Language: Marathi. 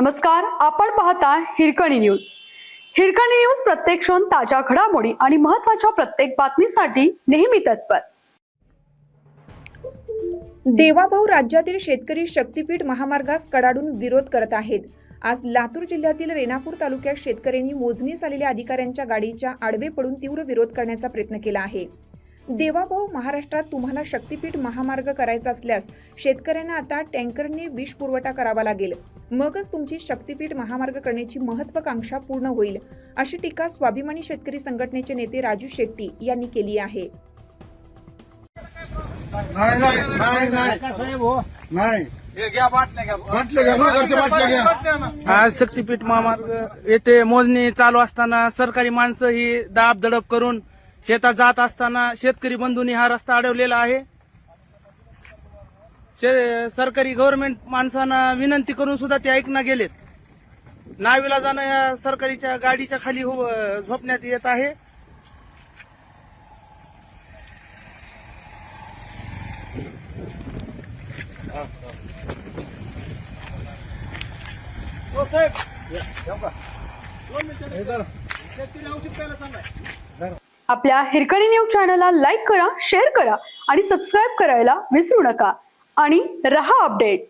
नमस्कार, आपण पाहता हिरकणी न्यूज। हिरकणी न्यूज प्रत्येक क्षण ताज्या घडामोडी आणि महत्त्वाच्या प्रत्येक बातमीसाठी नेहमी तत्पर। देवाभाऊ राज्यातील शेतकरी शक्तीपीठ महामार्गास कडाडून विरोध करत आहेत। आज लातूर जिल्ह्यातील रेणापूर तालुक्यात शेतकऱ्यांनी मोजणीस आलेल्या अधिकाऱ्यांच्या गाडीच्या आडवे पडून तीव्र विरोध करण्याचा प्रयत्न केला आहे। देवाभाऊ, महाराष्ट्रात तुम्हाला शक्तीपीठ महामार्ग करायचा असल्यास शेतकऱ्यांना आता टँकरने वीज पुरवठा करावा लागेल, मगच तुमची शक्तीपीठ महामार्ग करण्याची महत्त्वाकांक्षा पूर्ण होईल, अशी टीका स्वाभिमानी शेतकरी संघटनेचे नेते राजू शेट्टी यांनी केली आहे। आज शक्तीपीठ महामार्ग येथे मोजणी चालू असताना सरकारी माणसं ही दाब दडप करून शेतात जात असताना शेतकरी बंधूंनी हा रस्ता अडवलेला आहे। सरकारी गव्हर्नमेंट माणसांना विनंती करून सुद्धा ते ऐकना गेलेत। नाविलाजानं या सरकारीच्या गाडीच्या खाली झोपण्यात येत आहे। आपल्या हिरकणी न्यूज चॅनलला लाईक करा, शेअर करा आणि सबस्क्राइब करायला विसरू नका आणि रहा अपडेट।